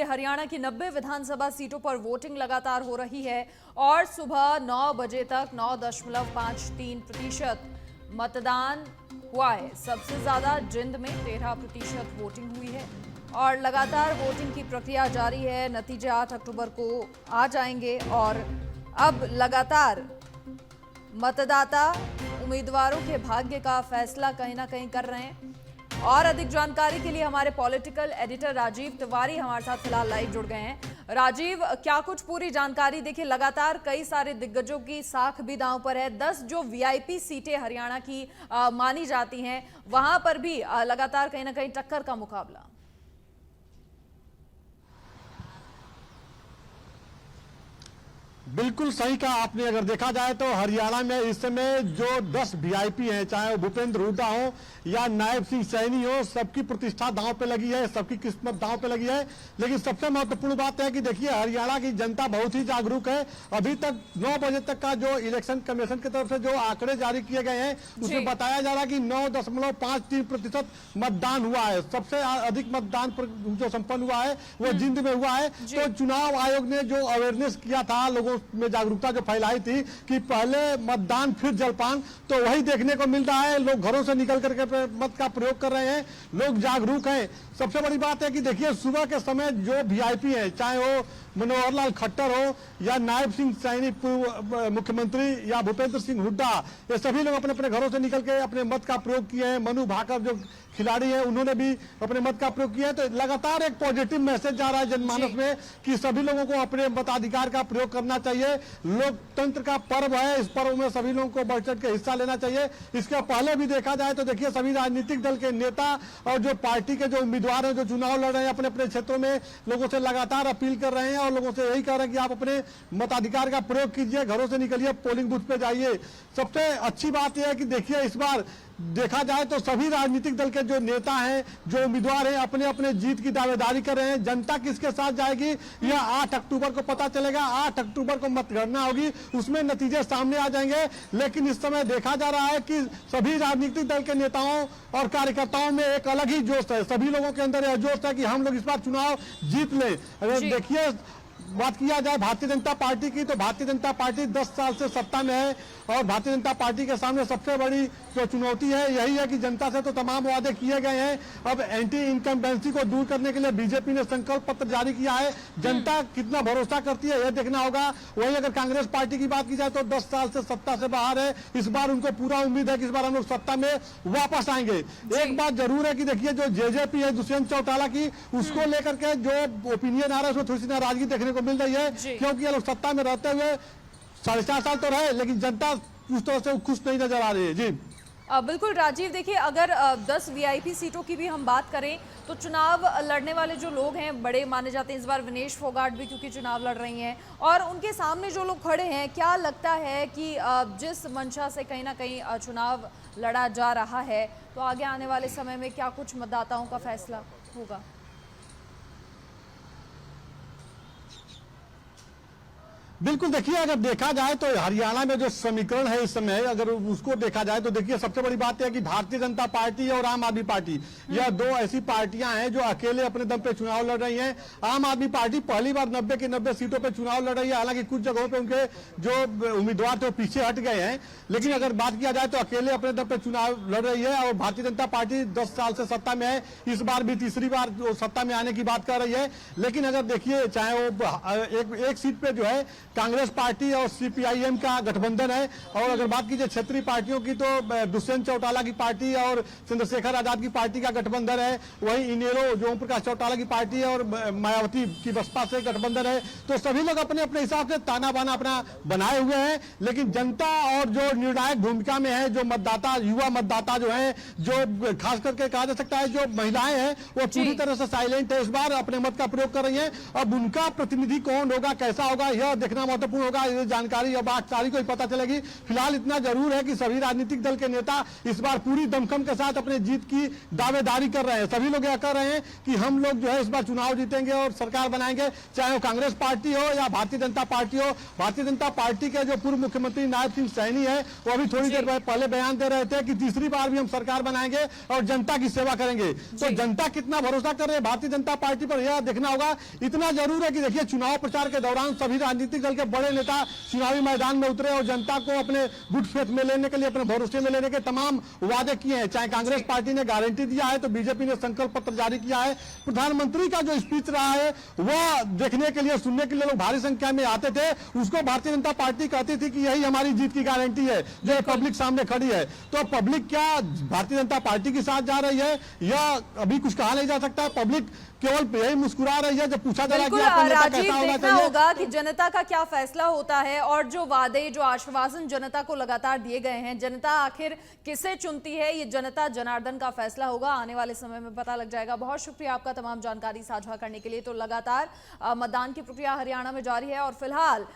देखिए हरियाणा की 90 विधानसभा सीटों पर वोटिंग लगातार हो रही है और सुबह 9 बजे तक 9.53% मतदान हुआ है। सबसे ज्यादा जिंद में 13% वोटिंग हुई है और लगातार वोटिंग की प्रक्रिया जारी है। नतीजे 8 अक्टूबर को आ जाएंगे और अब लगातार मतदाता उम्मीदवारों के भाग्य का फैसला कहीं ना कहीं कर रहे हैं। और अधिक जानकारी के लिए हमारे पॉलिटिकल एडिटर राजीव तिवारी हमारे साथ फिलहाल लाइव जुड़ गए हैं। राजीव, क्या कुछ पूरी जानकारी? देखिए लगातार कई सारे दिग्गजों की साख भी दांव पर है। 10 जो वीआईपी सीटें हरियाणा की मानी जाती हैं, वहां पर भी लगातार कहीं ना कहीं टक्कर का मुकाबला। बिल्कुल सही कहा आपने। अगर देखा जाए तो हरियाणा में इस समय जो 10 वीआईपी हैं, चाहे वो भूपेंद्र हुड्डा हो या नायब सिंह सैनी हो, सबकी प्रतिष्ठा दांव पे लगी है, सबकी किस्मत दांव पे लगी है। लेकिन सबसे महत्वपूर्ण बात है कि देखिए हरियाणा की जनता बहुत ही जागरूक है। अभी तक 9 बजे तक का जो इलेक्शन कमीशन की तरफ से जो आंकड़े जारी किए गए हैं, उसमें बताया जा रहा है कि 9.53% मतदान हुआ है। सबसे अधिक मतदान जो संपन्न हुआ है वो जिंद में हुआ है। तो चुनाव आयोग ने जो अवेयरनेस किया था, लोगों में जागरूकता जो फैलाई थी कि पहले मतदान फिर जलपान, तो वही देखने को मिल रहा है। लोग घरों से निकल करके मत का प्रयोग कर रहे हैं, लोग जागरूक हैं। सबसे बड़ी बात है कि देखिए सुबह के समय जो वीआईपी है, चाहे वो मनोहर लाल खट्टर हो या नायब सिंह सैनी पूर्व मुख्यमंत्री या भूपेंद्र सिंह हुड्डा, ये सभी लोग अपने अपने घरों से निकल के अपने मत का प्रयोग किए हैं। मनु भाकर जो खिलाड़ी है, उन्होंने भी अपने मत का प्रयोग किया है। तो लगातार एक पॉजिटिव मैसेज जा रहा है जनमानस में कि सभी लोगों को अपने मताधिकार का प्रयोग करना चाहिए। लोकतंत्र का पर्व है, इस पर्व में सभी लोगों को बढ़ चढ़ के हिस्सा लेना चाहिए। इसके पहले भी देखा जाए तो देखिए सभी राजनीतिक दल के नेता और जो पार्टी के जो उम्मीदवार हैं, जो चुनाव लड़ रहे हैं, अपने अपने क्षेत्रों में लोगों से लगातार अपील कर रहे हैं और लोगों से यही कह रहे हैं कि आप अपने मताधिकार का प्रयोग कीजिए, घरों से निकलिए, पोलिंग बूथ पे जाइए। सबसे अच्छी बात यह है कि देखिए इस बार देखा जाए तो सभी राजनीतिक दल के जो नेता हैं, जो उम्मीदवार हैं, अपने अपने जीत की दावेदारी कर रहे हैं। जनता किसके साथ जाएगी यह 8 अक्टूबर को पता चलेगा। 8 अक्टूबर को मतगणना होगी, उसमें नतीजे सामने आ जाएंगे। लेकिन इस समय देखा जा रहा है कि सभी राजनीतिक दल के नेताओं और कार्यकर्ताओं में एक अलग ही जोश है। सभी लोगों के अंदर यह जोश है कि हम लोग इस बार चुनाव जीत लें। अगर देखिए बात किया जाए भारतीय जनता पार्टी की, तो भारतीय जनता पार्टी 10 साल से सत्ता में है और भारतीय जनता पार्टी के सामने सबसे बड़ी जो चुनौती है यही है कि जनता से तो तमाम वादे किए गए हैं। अब एंटी इनकम्बेंसी को दूर करने के लिए बीजेपी ने संकल्प पत्र जारी किया है। जनता कितना भरोसा करती है यह देखना होगा। वहीं अगर कांग्रेस पार्टी की बात की जाए तो 10 साल से सत्ता से बाहर है। इस बार उनको पूरा उम्मीद है कि इस बार हम लोग सत्ता में वापस आएंगे। एक बात जरूर है कि देखिए जो जेजेपी है दुष्यंत चौटाला की, उसको लेकर के जो ओपिनियन आ रहा है उसमें थोड़ी सी नाराजगी देखने को मिल रही है, क्योंकि ये लोग सत्ता में रहते हुए 4.5 साल तो रहे, लेकिन जनता उस तरह से खुश नहीं नजर आ रही है। जी बिल्कुल राजीव, देखिए अगर 10 वीआईपी सीटों की भी हम बात करें तो चुनाव लड़ने वाले जो लोग हैं बड़े माने जाते हैं। इस बार विनेश फोगाट भी क्योंकि चुनाव लड़ रही हैं और उनके सामने जो लोग खड़े हैं, क्या लगता है कि जिस मंशा से कहीं ना कहीं चुनाव लड़ा जा रहा है, तो आगे आने वाले समय में क्या कुछ मतदाताओं का फैसला होगा? बिल्कुल, देखिए अगर देखा जाए तो हरियाणा में जो समीकरण है इस समय, अगर उसको देखा जाए तो देखिए सबसे बड़ी बात है कि भारतीय जनता पार्टी और आम आदमी पार्टी, यह दो ऐसी पार्टियां हैं जो अकेले अपने दम पे चुनाव लड़ रही हैं। आम आदमी पार्टी पहली बार 90 की 90 सीटों पे चुनाव लड़ रही है। हालांकि कुछ जगहों पे उनके जो उम्मीदवार थे वो पीछे हट गए हैं, लेकिन अगर बात किया जाए तो अकेले अपने दम पे चुनाव लड़ रही है। और भारतीय जनता पार्टी 10 साल से सत्ता में है, इस बार भी तीसरी बार सत्ता में आने की बात कर रही है। लेकिन अगर देखिए चाहे वो एक सीट पे जो है कांग्रेस पार्टी और सीपीआईएम का गठबंधन है, और अगर बात कीजिए क्षेत्रीय पार्टियों की तो दुष्यंत चौटाला की पार्टी और चंद्रशेखर आजाद की पार्टी का गठबंधन है। वहीं इनेलो जो ओम प्रकाश चौटाला की पार्टी है और मायावती की बसपा से गठबंधन है। तो सभी लोग अपने अपने हिसाब से ताना बाना अपना बनाए हुए हैं। लेकिन जनता और जो निर्णायक भूमिका में है, जो मतदाता, युवा मतदाता जो है, जो खास करके कहा जा सकता है जो महिलाएं हैं, वो पूरी तरह से साइलेंट है, इस बार अपने मत का प्रयोग कर रही है। अब उनका प्रतिनिधि कौन होगा, कैसा होगा, यह देखना कितना महत्वपूर्ण होगा ये जानकारी अब 8 तारीख को ही पता चलेगी। फिलहाल इतना जरूर है कि सभी राजनीतिक दल के नेता इस बार पूरी दमखम के साथ अपने जीत की दावेदारी कर रहे हैं। सभी लोग यह कह रहे हैं कि हम लोग जो है इस बार चुनाव जीतेंगे और सरकार बनाएंगे, चाहे वो कांग्रेस पार्टी हो या भारतीय जनता पार्टी हो। भारतीय जनता पार्टी के जो पूर्व मुख्यमंत्री नायब सिंह सैनी है वो अभी थोड़ी देर पहले बयान दे रहे थे कि तीसरी बार भी हम सरकार बनाएंगे और जनता की सेवा करेंगे। तो जनता कितना भरोसा कर रहे हैं भारतीय जनता पार्टी पर, यह देखना होगा। इतना जरूर है कि देखिए चुनाव प्रचार के दौरान सभी राजनीतिक दल के बड़े नेता चुनावी मैदान में उतरे और जनता को अपने गुड फेथ में लेने के लिए, अपने भरोसे में लेने के तमाम वादे किए हैं। चाहे कांग्रेस पार्टी ने गारंटी दिया है तो बीजेपी ने संकल्प पत्र जारी किया है। प्रधानमंत्री का जो स्पीच रहा है वह देखने के लिए, सुनने के लिए लोग भारी संख्या में आते थे। उसको भारतीय जनता पार्टी कहती थी कि यही हमारी जीत की गारंटी है जो पब्लिक सामने खड़ी है। तो पब्लिक क्या भारतीय जनता पार्टी के साथ जा रही है, यह अभी कुछ कहा नहीं जा सकता। पब्लिक केवल यही मुस्कुरा रही है। जब पूछा जा रहा है कि आपका नेता कैसा होना देखना चाहिए, होगा कि जनता का क्या फैसला होता है और जो वादे, जो आश्वासन जनता को लगातार दिए गए हैं, जनता आखिर किसे चुनती है, ये जनता जनार्दन का फैसला होगा। आने वाले समय में पता लग जाएगा। बहुत शुक्रिया आपका तमाम जानकारी साझा करने के लिए। तो लगातार मतदान की प्रक्रिया हरियाणा में जारी है और फिलहाल